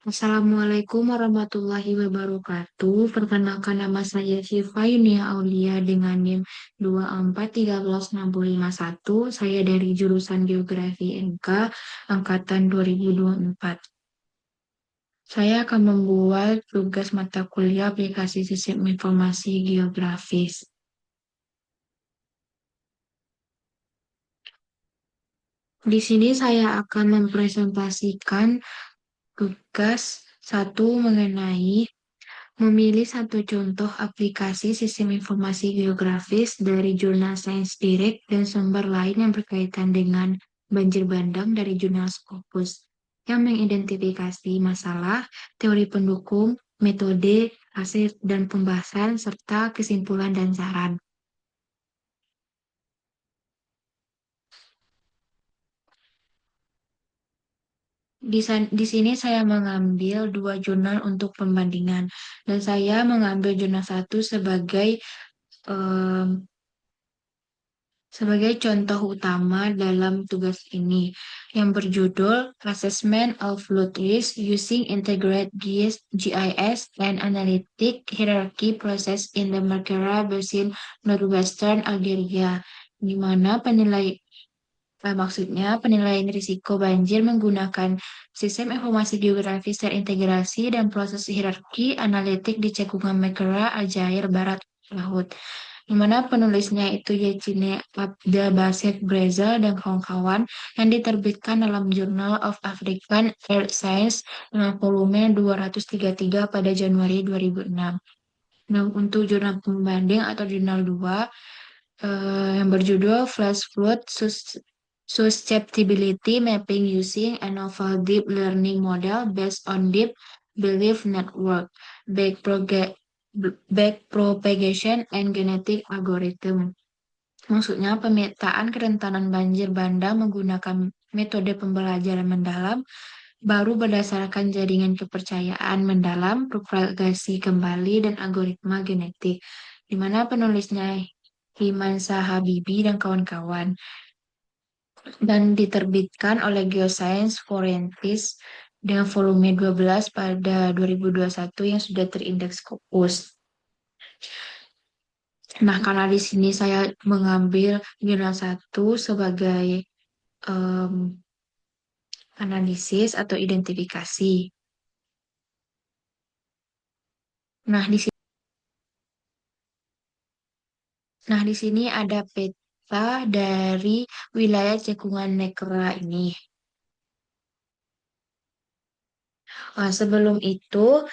Assalamualaikum warahmatullahi wabarakatuh. Perkenalkan nama saya Syifa Yunia Aulia dengan NIM 2413651. Saya dari jurusan Geografi NK angkatan 2024. Saya akan membuat tugas mata kuliah aplikasi sistem informasi geografis. Di sini saya akan mempresentasikan tugas satu mengenai memilih satu contoh aplikasi sistem informasi geografis dari jurnal Sains Direct dan sumber lain yang berkaitan dengan banjir bandang dari jurnal Scopus yang mengidentifikasi masalah, teori pendukung, metode, hasil dan pembahasan, serta kesimpulan dan saran. Di sini saya mengambil dua jurnal untuk pembandingan dan saya mengambil jurnal satu sebagai contoh utama dalam tugas ini, yang berjudul Assessment of Flood Risk Using Integrated GIS and Analytic Hierarchy Process in the Markera Basin Northwestern Algeria, di mana maksudnya penilaian risiko banjir menggunakan sistem informasi geografis terintegrasi dan proses hierarki analitik di cekungan Markera, Aljair Barat Laut, di mana penulisnya itu Yecine Abdelbaset Breza dan kawan-kawan, yang diterbitkan dalam Journal of African Earth Science dengan volume 233 pada Januari 2006. Nah, untuk jurnal pembanding atau jurnal 2 yang berjudul Flash Flood Susceptibility Mapping Using a Novel Deep Learning Model Based on Deep Belief Network, Backpropagation and Genetic Algorithm. Maksudnya pemetaan kerentanan banjir bandang menggunakan metode pembelajaran mendalam baru berdasarkan jaringan kepercayaan mendalam, propagasi kembali, dan algoritma genetik, di mana penulisnya Himansyah Habibie dan kawan-kawan, dan diterbitkan oleh Geoscience Forensics dengan volume 12 pada 2021 yang sudah terindeks Scopus. Nah, karena di sini saya mengambil jurnal satu sebagai em, analisis atau identifikasi. Nah, di sini ada peta dari wilayah cekungan Nekra ini. Sebelum itu,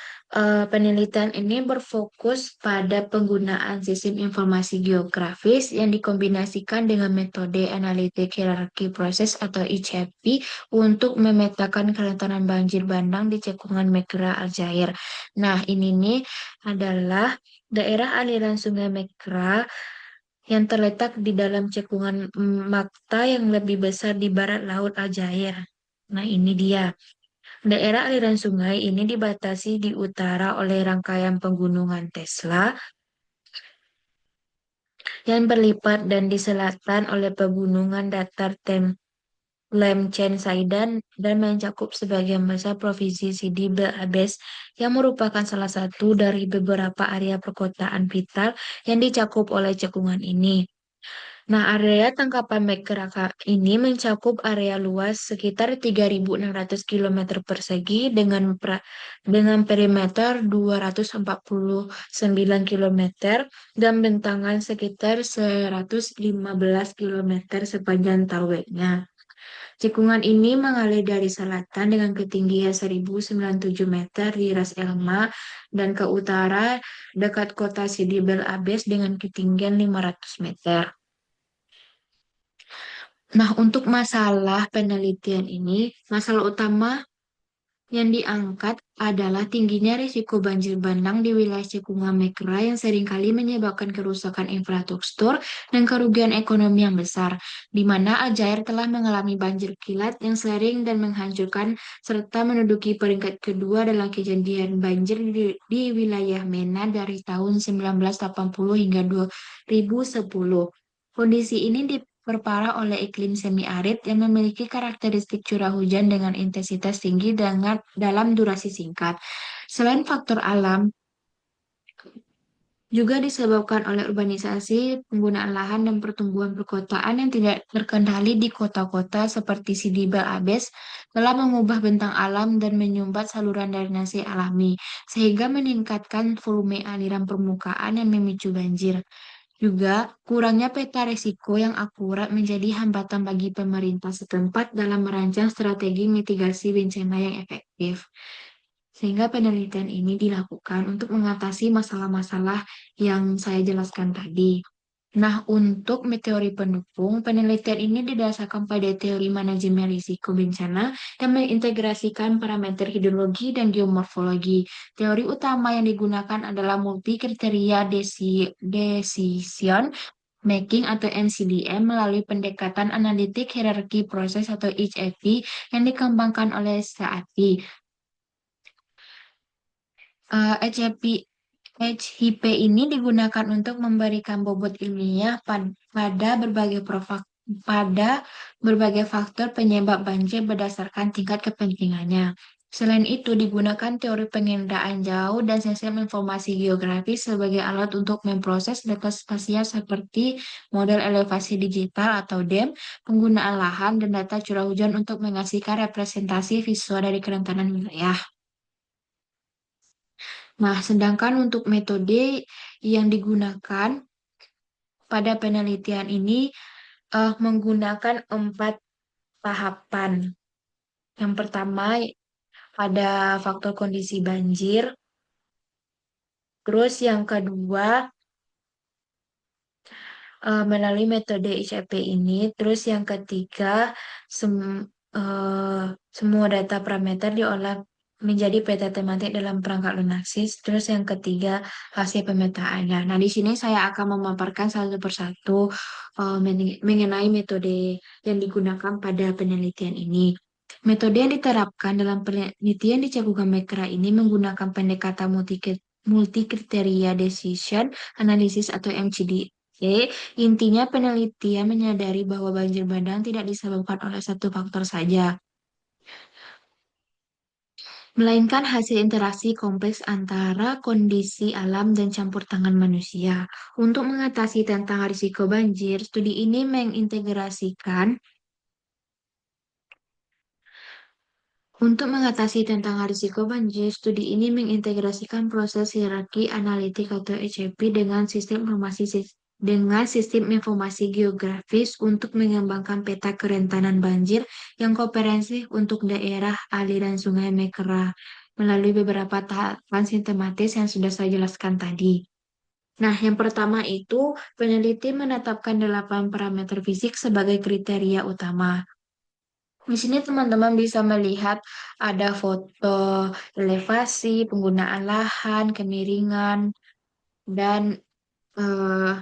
penelitian ini berfokus pada penggunaan sistem informasi geografis yang dikombinasikan dengan metode analitik hierarki proses atau ICHP untuk memetakan kerentanan banjir bandang di cekungan Mekra Aljair. Nah, ini nih adalah daerah aliran Sungai Mekra yang terletak di dalam cekungan Makta yang lebih besar di barat Laut Aljair. Nah, ini dia. Daerah aliran sungai ini dibatasi di utara oleh rangkaian pegunungan Tesla yang berlipat dan di selatan oleh pegunungan datar Lemchen Saidan dan mencakup sebagian besar provinsi Sidi Bel Abbes yang merupakan salah satu dari beberapa area perkotaan vital yang dicakup oleh cekungan ini. Nah, area tangkapan Mekraka ini mencakup area luas sekitar 3.600 km persegi dengan perimeter 249 km dan bentangan sekitar 115 km sepanjang talweknya. Cekungan ini mengalir dari selatan dengan ketinggian 1.097 meter di Ras Elma dan ke utara dekat kota Sidi Bel Abbes dengan ketinggian 500 meter. Nah, untuk masalah penelitian ini, masalah utama yang diangkat adalah tingginya risiko banjir bandang di wilayah cekungan Mekra yang seringkali menyebabkan kerusakan infrastruktur dan kerugian ekonomi yang besar, di mana Aljair telah mengalami banjir kilat yang sering dan menghancurkan serta menduduki peringkat kedua dalam kejadian banjir di wilayah MENA dari tahun 1980 hingga 2010. Kondisi ini diperparah oleh iklim semi-arid yang memiliki karakteristik curah hujan dengan intensitas tinggi dengan dalam durasi singkat. Selain faktor alam, juga disebabkan oleh urbanisasi, penggunaan lahan, dan pertumbuhan perkotaan yang tidak terkendali di kota-kota seperti Sidi Belabes telah mengubah bentang alam dan menyumbat saluran drainase alami, sehingga meningkatkan volume aliran permukaan yang memicu banjir. Juga, kurangnya peta risiko yang akurat menjadi hambatan bagi pemerintah setempat dalam merancang strategi mitigasi bencana yang efektif. Sehingga penelitian ini dilakukan untuk mengatasi masalah-masalah yang saya jelaskan tadi. Nah, untuk teori pendukung, penelitian ini didasarkan pada teori manajemen risiko bencana dan mengintegrasikan parameter hidrologi dan geomorfologi. Teori utama yang digunakan adalah multi kriteria decision making atau MCDM melalui pendekatan analitik hierarki proses atau HFP yang dikembangkan oleh SAATI. HIP, HIP ini digunakan untuk memberikan bobot ilmiah pada berbagai faktor penyebab banjir berdasarkan tingkat kepentingannya. Selain itu, digunakan teori pengendalian jauh dan sistem informasi geografis sebagai alat untuk memproses data spasial seperti model elevasi digital atau DEM, penggunaan lahan, dan data curah hujan untuk menghasilkan representasi visual dari kerentanan wilayah. Nah, sedangkan untuk metode yang digunakan pada penelitian ini menggunakan 4 tahapan. Yang pertama ada faktor kondisi banjir, terus yang kedua melalui metode ICP ini, terus yang ketiga eh, semua data parameter diolah menjadi peta tematik dalam perangkat Lunarsis. Terus yang ketiga hasil pemetaannya. Nah, di sini saya akan memaparkan satu persatu mengenai metode yang digunakan pada penelitian ini. Metode yang diterapkan dalam penelitian di Cakugan Mekra ini menggunakan pendekatan multi kriteria decision analysis atau MCDA. Intinya penelitian menyadari bahwa banjir bandang tidak disebabkan oleh satu faktor saja, melainkan hasil interaksi kompleks antara kondisi alam dan campur tangan manusia. Untuk mengatasi tentang risiko banjir, studi ini mengintegrasikan Untuk mengatasi tentang risiko banjir, studi ini mengintegrasikan proses hierarki analitik atau HIP dengan sistem informasi geografis untuk mengembangkan peta kerentanan banjir yang komprehensif untuk daerah aliran Sungai Mekera melalui beberapa tahapan sistematis yang sudah saya jelaskan tadi. Nah, yang pertama itu peneliti menetapkan 8 parameter fisik sebagai kriteria utama. Di sini teman-teman bisa melihat ada foto elevasi, penggunaan lahan, kemiringan, dan eh,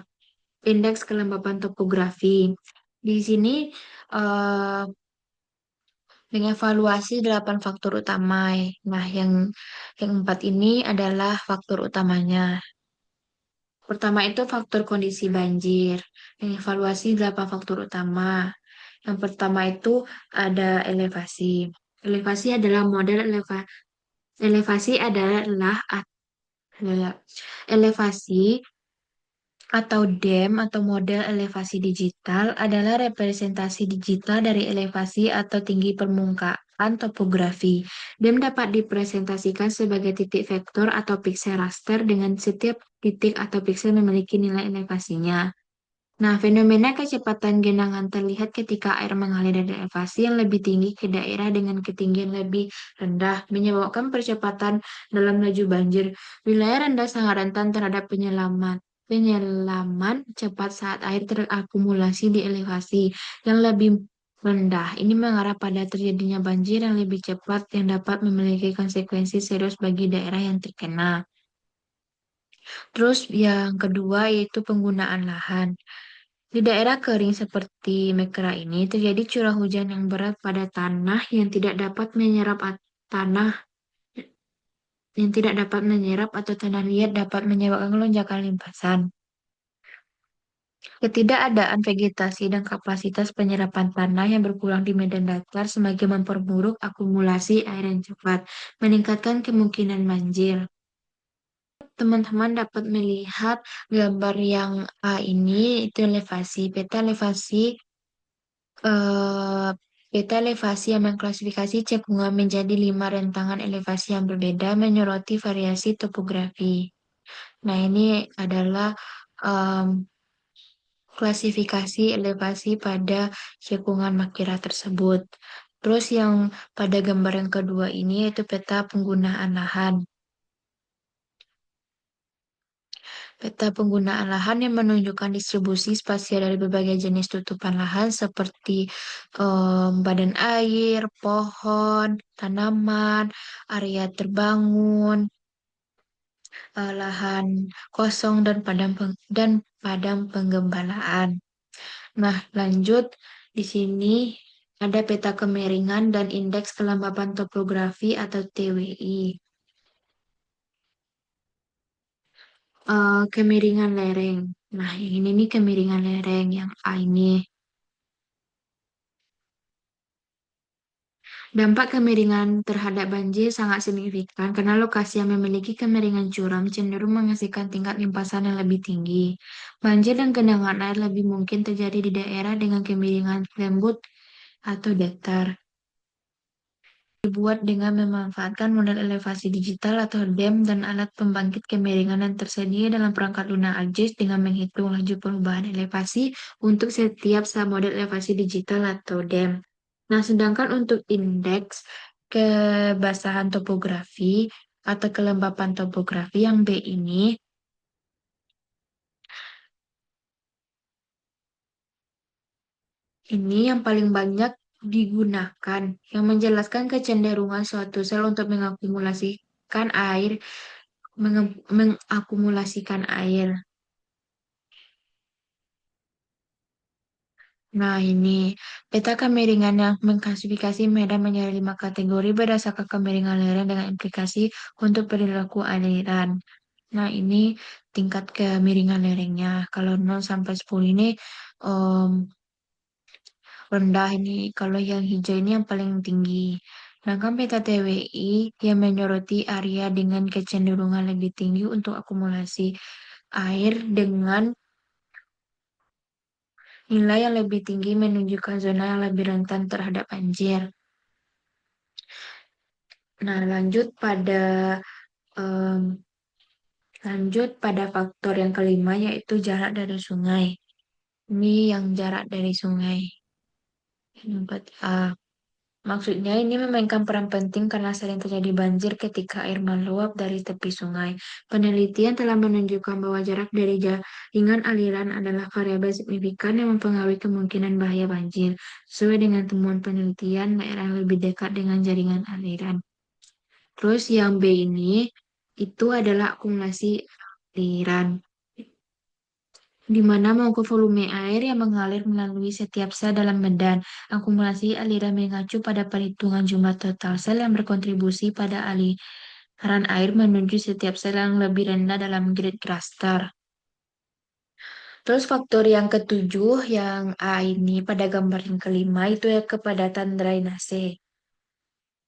indeks kelembapan topografi. Di sini eh, mengevaluasi 8 faktor utama. Nah, yang 4 ini adalah faktor utamanya. Pertama itu faktor kondisi banjir. Mengevaluasi 8 faktor utama. Yang pertama itu ada elevasi. Elevasi adalah model elevasi adalah elevasi atau DEM atau model elevasi digital adalah representasi digital dari elevasi atau tinggi permukaan topografi. DEM dapat dipresentasikan sebagai titik vektor atau piksel raster dengan setiap titik atau piksel memiliki nilai elevasinya. Nah, fenomena kecepatan genangan terlihat ketika air mengalir dari elevasi yang lebih tinggi ke daerah dengan ketinggian lebih rendah, menyebabkan percepatan dalam laju banjir. Wilayah rendah sangat rentan terhadap penyelaman cepat saat air terakumulasi di elevasi yang lebih rendah. Ini mengarah pada terjadinya banjir yang lebih cepat yang dapat memiliki konsekuensi serius bagi daerah yang terkena. Terus yang kedua yaitu penggunaan lahan. Di daerah kering seperti Mekra ini terjadi curah hujan yang berat pada tanah tanah yang tidak dapat menyerap atau tanah liat dapat menyebabkan lonjakan limpasan. Ketidakadaan vegetasi dan kapasitas penyerapan tanah yang berkurang di medan datar semakin memperburuk akumulasi air yang cepat, meningkatkan kemungkinan banjir. Teman-teman dapat melihat gambar yang A ini, itu elevasi. Eh, peta elevasi yang mengklasifikasi cekungan menjadi 5 rentangan elevasi yang berbeda menyoroti variasi topografi. Nah, ini adalah em, klasifikasi elevasi pada cekungan Makira tersebut. Terus yang pada gambar yang kedua ini yaitu peta penggunaan lahan. Peta penggunaan lahan yang menunjukkan distribusi spasial dari berbagai jenis tutupan lahan seperti badan air, pohon, tanaman, area terbangun, lahan kosong dan padang penggembalaan. Nah, lanjut di sini ada peta kemiringan dan indeks kelembapan topografi atau TWI. Kemiringan lereng. Nah, yang ini nih kemiringan lereng yang A ini. Dampak kemiringan terhadap banjir sangat signifikan karena lokasi yang memiliki kemiringan curam cenderung menghasilkan tingkat limpasan yang lebih tinggi. Banjir dan genangan air lebih mungkin terjadi di daerah dengan kemiringan lembut atau datar. Dibuat dengan memanfaatkan model elevasi digital atau DEM dan alat pembangkit kemiringan yang tersedia dalam perangkat lunak ArcGIS dengan menghitung laju perubahan elevasi untuk setiap submodel elevasi digital atau DEM. Nah, sedangkan untuk indeks kebasahan topografi atau kelembapan topografi yang B ini yang paling banyak digunakan, yang menjelaskan kecenderungan suatu sel untuk mengakumulasikan air. Nah, ini peta kemiringan yang mengklasifikasi medan menjadi 5 kategori berdasarkan kemiringan lereng dengan implikasi untuk perilaku aliran. Nah, ini tingkat kemiringan lerengnya. Kalau 0 sampai 10 ini em, rendah ini. Kalau yang hijau ini yang paling tinggi. Sedangkan peta TWI yang menyoroti area dengan kecenderungan lebih tinggi untuk akumulasi air dengan nilai yang lebih tinggi menunjukkan zona yang lebih rentan terhadap banjir. Nah, em, lanjut pada faktor yang kelima yaitu jarak dari sungai. Ini yang jarak dari sungai. Empat A. Maksudnya ini memainkan peran penting karena sering terjadi banjir ketika air meluap dari tepi sungai. Penelitian telah menunjukkan bahwa jarak dari jaringan aliran adalah variabel signifikan yang mempengaruhi kemungkinan bahaya banjir. Sesuai dengan temuan penelitian, daerah yang lebih dekat dengan jaringan aliran. Terus yang B ini, itu adalah akumulasi aliran, di mana mengukur volume air yang mengalir melalui setiap sel dalam medan. Akumulasi aliran mengacu pada perhitungan jumlah total sel yang berkontribusi pada aliran air menuju setiap sel yang lebih rendah dalam grid cluster. Terus faktor yang ketujuh, yang A ini pada gambar yang kelima, itu ya kepadatan drainase.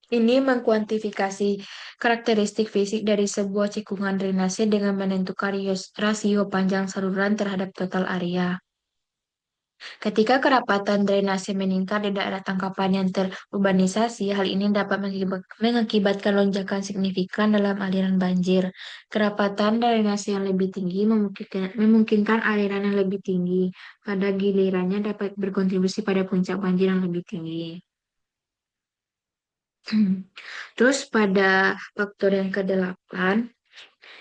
Ini mengkuantifikasi karakteristik fisik dari sebuah cekungan drainase dengan menentukan rasio panjang saluran terhadap total area. Ketika kerapatan drainase meningkat di daerah tangkapan yang terurbanisasi, hal ini dapat mengakibatkan lonjakan signifikan dalam aliran banjir. Kerapatan drainase yang lebih tinggi memungkinkan aliran yang lebih tinggi. Pada gilirannya dapat berkontribusi pada puncak banjir yang lebih tinggi. Terus pada faktor yang kedelapan,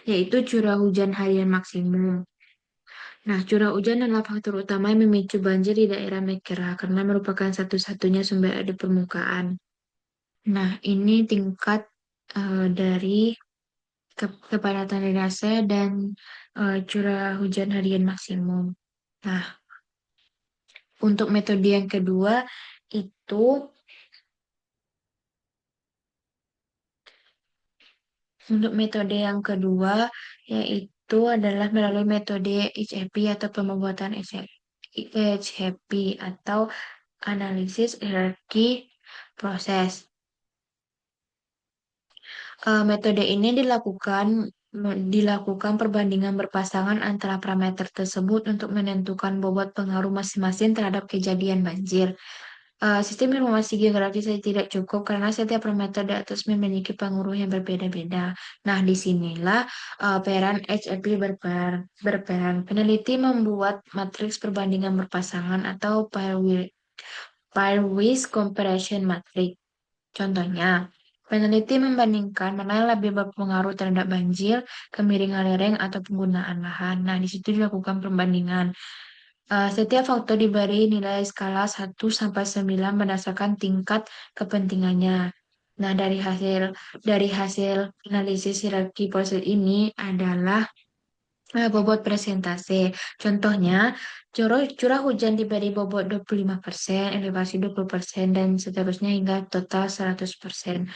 yaitu curah hujan harian maksimum. Nah, curah hujan adalah faktor utama yang memicu banjir di daerah Mekera karena merupakan satu-satunya sumber air di permukaan. Nah, ini tingkat dari kepadatan drainase dan curah hujan harian maksimum. Nah, untuk metode yang kedua itu untuk metode yang kedua yaitu itu adalah melalui metode HAP atau pembuatan HAP atau analisis hierarki proses. Metode ini dilakukan perbandingan berpasangan antara parameter tersebut untuk menentukan bobot pengaruh masing-masing terhadap kejadian banjir. Sistem informasi geografis saya tidak cukup karena setiap parameter di atas memiliki pengaruh yang berbeda-beda. Nah, disinilah peran HFP berperan. Peneliti membuat matriks perbandingan berpasangan atau pairwise comparison matrix. Contohnya, peneliti membandingkan mana yang lebih berpengaruh terhadap banjir, kemiringan lereng, atau penggunaan lahan. Nah, di situ dilakukan perbandingan. Setiap faktor diberi nilai skala 1 sampai 9 berdasarkan tingkat kepentingannya. Nah, dari hasil analisis hierarki proses ini adalah bobot presentase. Contohnya, curah hujan diberi bobot 25%, elevasi 20%, dan seterusnya hingga total 100%.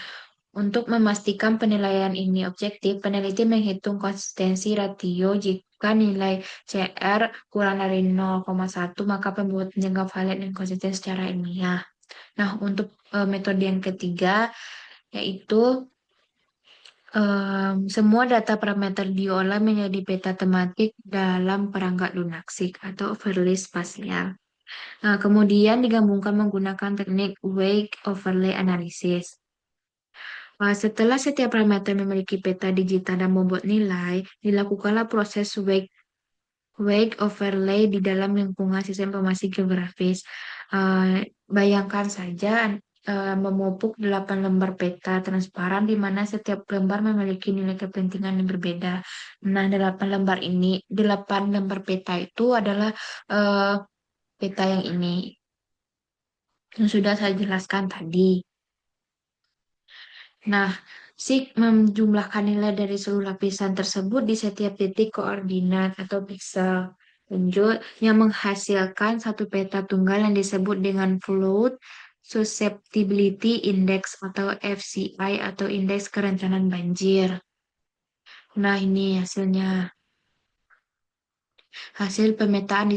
Untuk memastikan penilaian ini objektif, peneliti menghitung konsistensi ratio jika nilai CR kurang dari 0,1, maka pembuat menjaga valid dan konsisten secara ilmiah. Nah, untuk metode yang ketiga, yaitu semua data parameter diolah menjadi peta tematik dalam perangkat lunaksik atau overlay spasial. Nah, kemudian digabungkan menggunakan teknik Wake Overlay Analysis. Setelah setiap parameter memiliki peta digital dan bobot nilai, dilakukanlah proses wake overlay di dalam lingkungan sistem informasi geografis. Bayangkan saja memupuk 8 lembar peta transparan di mana setiap lembar memiliki nilai kepentingan yang berbeda. Nah, 8 lembar peta itu adalah eh, peta yang ini yang sudah saya jelaskan tadi. Nah, menjumlahkan nilai dari seluruh lapisan tersebut di setiap titik koordinat atau piksel lanjut yang menghasilkan satu peta tunggal yang disebut dengan Fluid Susceptibility Index atau FCI atau Indeks Kerentanan Banjir. Nah, ini hasilnya. Hasil pemetaan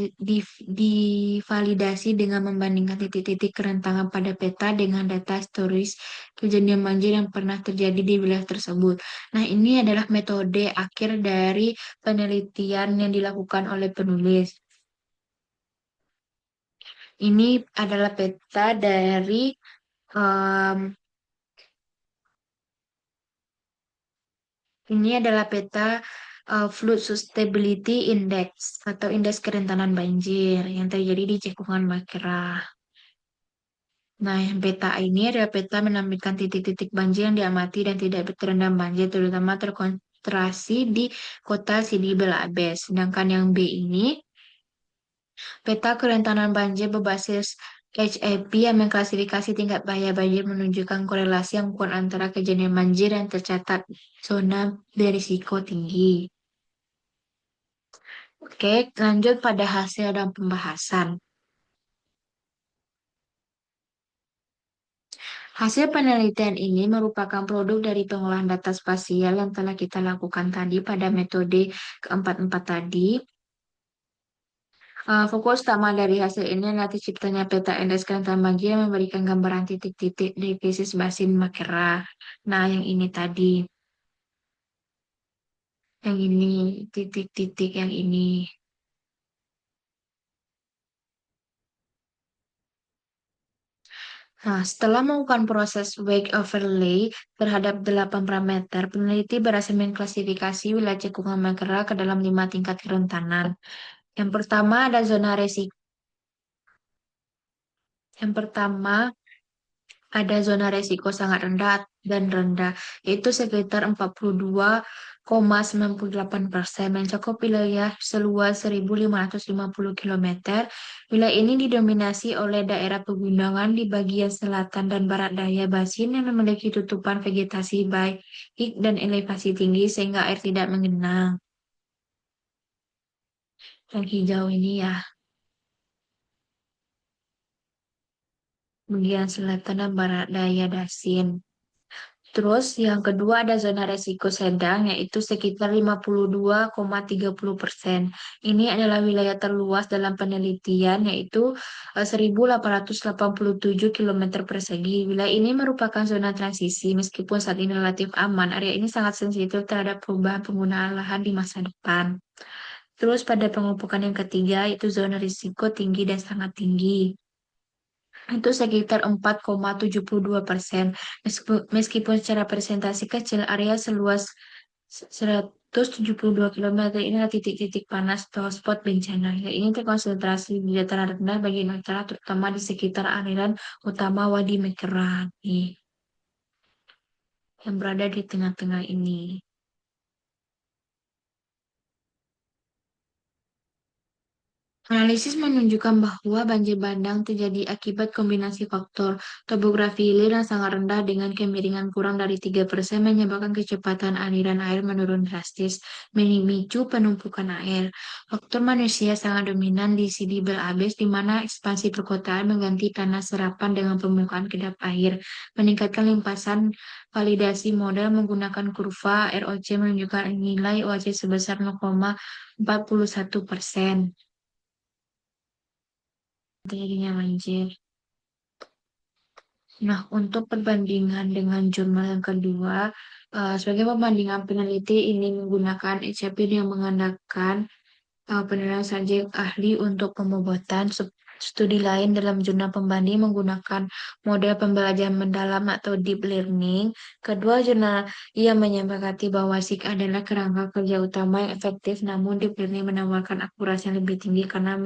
divalidasi dengan membandingkan titik-titik kerentanan pada peta dengan data historis kejadian banjir yang pernah terjadi di wilayah tersebut. Nah, ini adalah metode akhir dari penelitian yang dilakukan oleh penulis. Ini adalah peta dari em, ini adalah peta Flood Sustainability Index atau indeks kerentanan banjir yang terjadi di cekungan Makerah. Nah, yang peta ini adalah peta menampilkan titik-titik banjir yang diamati dan tidak terendam banjir, terutama terkonsentrasi di kota Sidi Belabes. Sedangkan yang B ini, peta kerentanan banjir berbasis HAP yang mengklasifikasi tingkat bahaya banjir menunjukkan korelasi yang kuat antara kejadian banjir yang tercatat zona berisiko tinggi. Oke, lanjut pada hasil dan pembahasan. Hasil penelitian ini merupakan produk dari pengolahan data spasial yang telah kita lakukan tadi pada metode keempat-empat tadi. Fokus utama dari hasil ini adalah terciptanya peta indeks kerentanan banjir yang memberikan gambaran titik-titik di krisis basin Makera. Nah, yang ini tadi, yang ini, titik-titik yang ini. Nah, setelah melakukan proses wake overlay terhadap 8 parameter, peneliti berhasil mengklasifikasi wilayah cekungan Makera ke dalam 5 tingkat kerentanan. Yang pertama ada zona resiko. Yang pertama ada zona resiko sangat rendah dan rendah, yaitu sekitar 42,98%, mencakup wilayah seluas 1.550 km. Wilayah ini didominasi oleh daerah pegunungan di bagian selatan dan barat daya basin yang memiliki tutupan vegetasi baik dan elevasi tinggi sehingga air tidak mengenang. Yang hijau ini ya, bagian selatan dan barat daya Dasin. Terus yang kedua ada zona resiko sedang yaitu sekitar 52,30%. Ini adalah wilayah terluas dalam penelitian yaitu 1.887 km persegi. Wilayah ini merupakan zona transisi meskipun saat ini relatif aman. Area ini sangat sensitif terhadap perubahan penggunaan lahan di masa depan. Terus pada pengelompokan yang ketiga itu zona risiko tinggi dan sangat tinggi itu sekitar 4,72%. Meskipun secara presentasi kecil, area seluas 172 km ini adalah titik-titik panas atau spot bencana. Ya, ini terkonsentrasi di dataran rendah bagian utara, terutama di sekitar aliran utama Wadi Mekeran, nih, yang berada di tengah-tengah ini. Analisis menunjukkan bahwa banjir bandang terjadi akibat kombinasi faktor topografi hilir yang sangat rendah dengan kemiringan kurang dari 3% menyebabkan kecepatan aliran air menurun drastis, memicu penumpukan air. Faktor manusia sangat dominan di sidi Belabes di mana ekspansi perkotaan mengganti tanah serapan dengan permukaan kedap air, meningkatkan limpasan validasi model menggunakan kurva ROC menunjukkan nilai OAC sebesar 0,41%. Terjadinya banjir. Nah, untuk perbandingan dengan jurnal yang kedua, sebagai pembandingan peneliti ini menggunakan HCP yang mengandalkan penilaian subjek ahli untuk pembobotan studi lain dalam jurnal pembanding menggunakan model pembelajaran mendalam atau deep learning. Kedua jurnal ia menyepakati bahwa SIG adalah kerangka kerja utama yang efektif, namun deep learning menawarkan akurasi yang lebih tinggi karena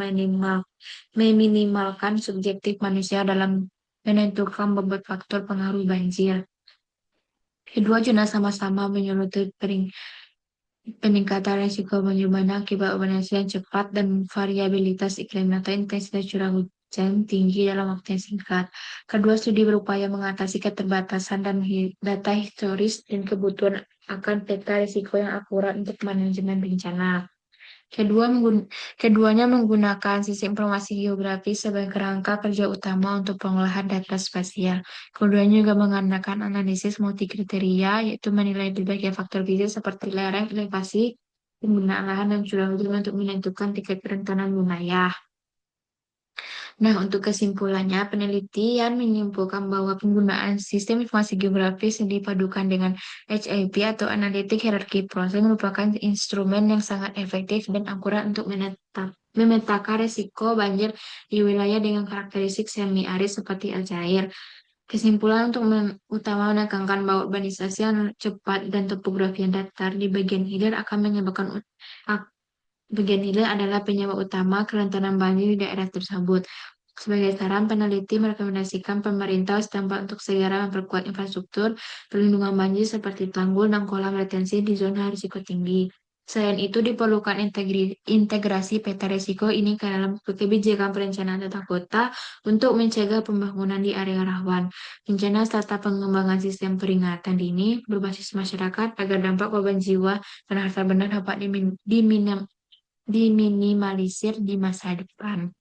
meminimalkan subjektif manusia dalam menentukan bobot faktor pengaruh banjir. Kedua jurnal sama-sama menyoroti peningkatan risiko banjir bandang akibat urbanisasi yang cepat dan variabilitas iklim atau intensitas curah hujan tinggi dalam waktu yang singkat. Kedua studi berupaya mengatasi keterbatasan dan data historis dan kebutuhan akan peta risiko yang akurat untuk manajemen bencana. Keduanya menggunakan sistem informasi geografis sebagai kerangka kerja utama untuk pengolahan data spasial. Keduanya juga menggunakan analisis multi kriteria, yaitu menilai berbagai faktor fisik seperti lereng, elevasi, penggunaan lahan, dan curah hujan untuk menentukan tingkat kerentanan wilayah. Nah, untuk kesimpulannya, penelitian menyimpulkan bahwa penggunaan sistem informasi geografis yang dipadukan dengan HIP atau Analytic Hierarchy Process merupakan instrumen yang sangat efektif dan akurat untuk memetakan risiko banjir di wilayah dengan karakteristik semi-arid seperti Aljair. Kesimpulan untuk utama menekankan bahwa urbanisasi yang cepat dan topografi yang datar di bagian hilir akan menyebabkan bagian hilir adalah penyebab utama kerentanan banjir di daerah tersebut. Sebagai saran, peneliti merekomendasikan pemerintah setempat untuk segera memperkuat infrastruktur perlindungan banjir seperti tanggul dan kolam retensi di zona risiko tinggi. Selain itu, diperlukan integrasi peta risiko ini ke dalam kebijakan perencanaan tata kota untuk mencegah pembangunan di area rawan. Rencana serta pengembangan sistem peringatan dini berbasis masyarakat agar dampak korban jiwa dan harta benda dapat diminimalisir di masa depan.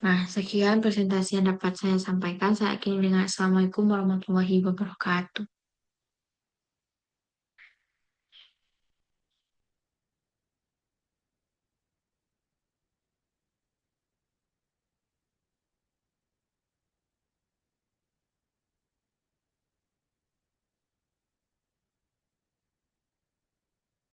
Nah, sekian presentasi yang dapat saya sampaikan. Saya akhiri dengan Assalamualaikum warahmatullahi wabarakatuh.